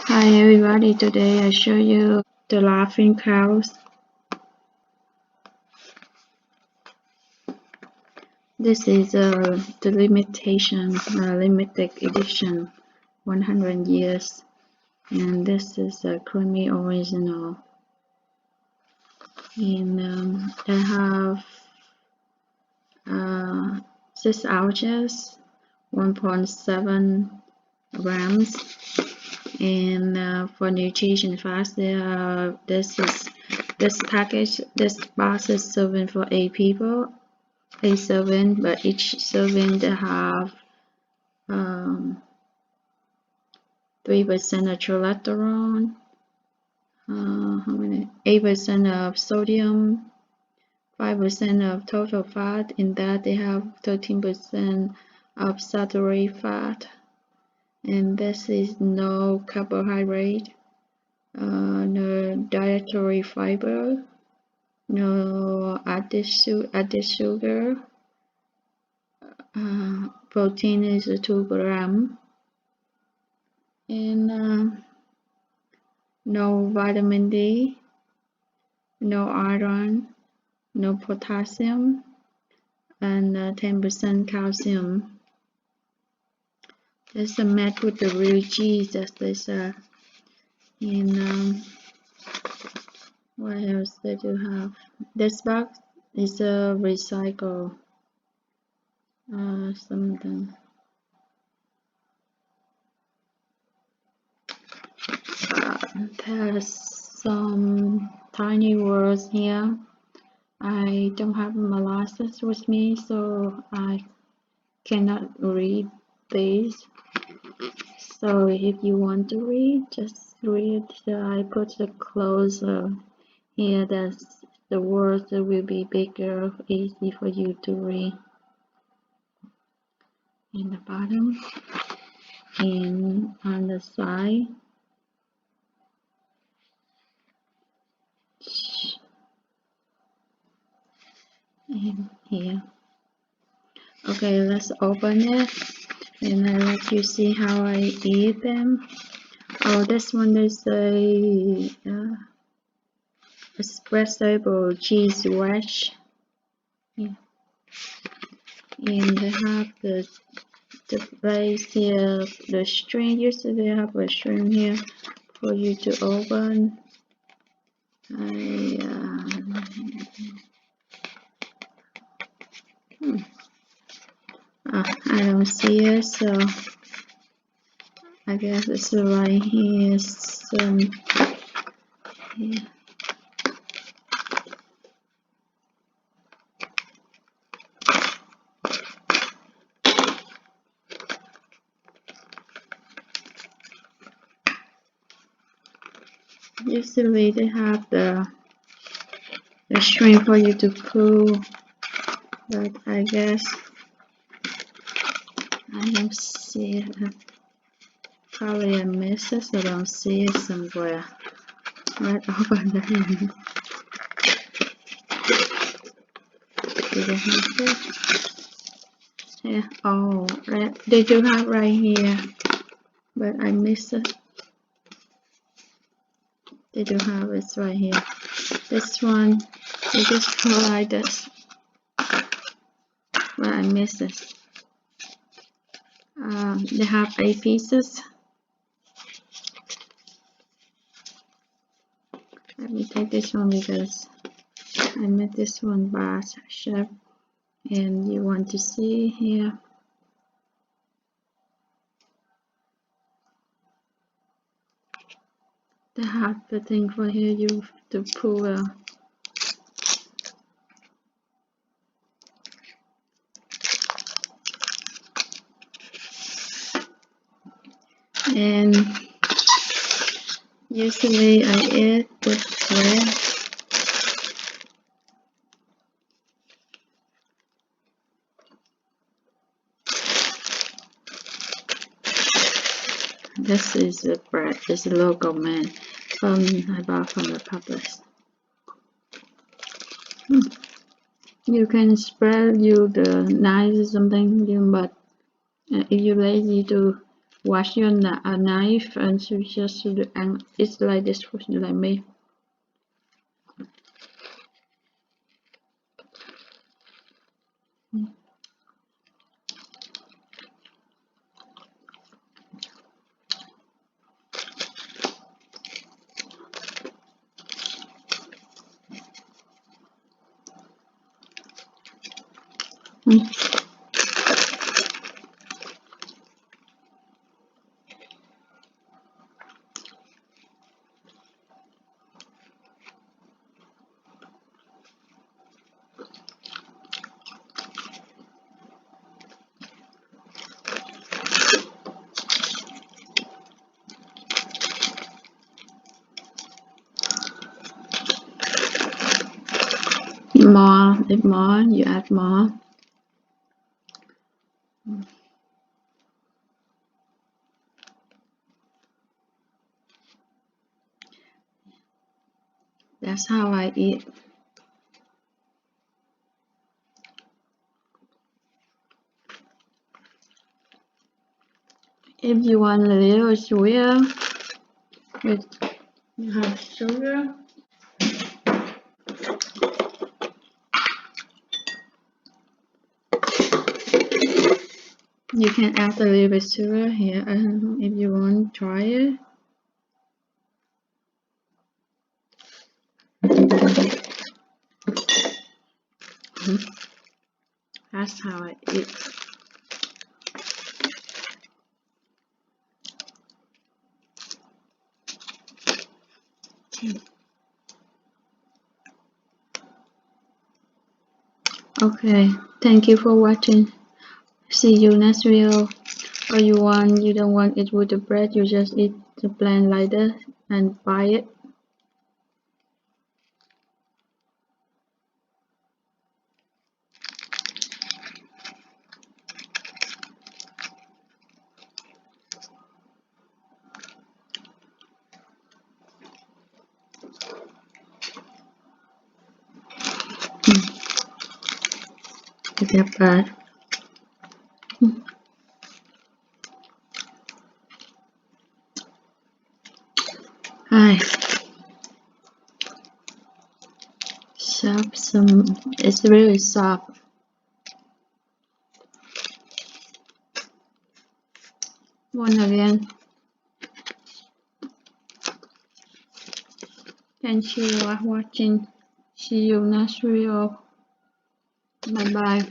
Hi everybody, today I show you the laughing cows. This is the limited edition, 100 years, and this is a creamy original. And I have 6 ounces, 1.7 grams. And for nutrition fast, this box is serving for 8 people. 8 serving, but each serving they have 3% of cholesterol, 8% of sodium, 5% of total fat. In that they have 13% of saturated fat, and this is no carbohydrate, no dietary fiber, no added sugar. Protein is 2 grams, and no vitamin D, no iron, no potassium, and 10% calcium. This is made with the real cheese, as they say. And what else they do have? This box is a recycle something. There's some tiny words here. I don't have molasses with me, so I cannot read these. So if you want to read, just read. I put the closer here, that the words will be bigger, easy for you to read. In the bottom and on the side. And here. Okay, let's open it and I let you see how I eat them. Oh, this one is a spreadable cheese wedge. Yeah. And they have the place here, the string. Usually they have a string here for you to open. I don't see it, so I guess it's right here. Here. Usually they have the string for you to pull, but I guess I don't see it. Probably I missed it, so I don't see it somewhere. Right over there. Do they have it? Yeah. Oh, they do have right here, but I missed it. They do have it right here. This one, they just go like this. But I missed it. They have 8 pieces. Let me take this one because I made this one by chef, and you want to see here. They have the thing for here you to pull. And usually I eat with bread. This is the bread. This is a local man I bought from the Publix. You can spread you the knife or something, but if you're lazy to wash your knife and so just and it's like this like me. More, if more, you add more. That's how I eat. If you want a little sweeter, you have sugar. You can add a little bit sugar here if you want to try it. That's how I eat. Okay, thank you for watching. See you next video. Or you don't want it with the bread, you just eat the plain like that and buy it. It's that bad. Hi. Soft, it's really soft. One again. Thank you for watching. See you next video. Bye bye.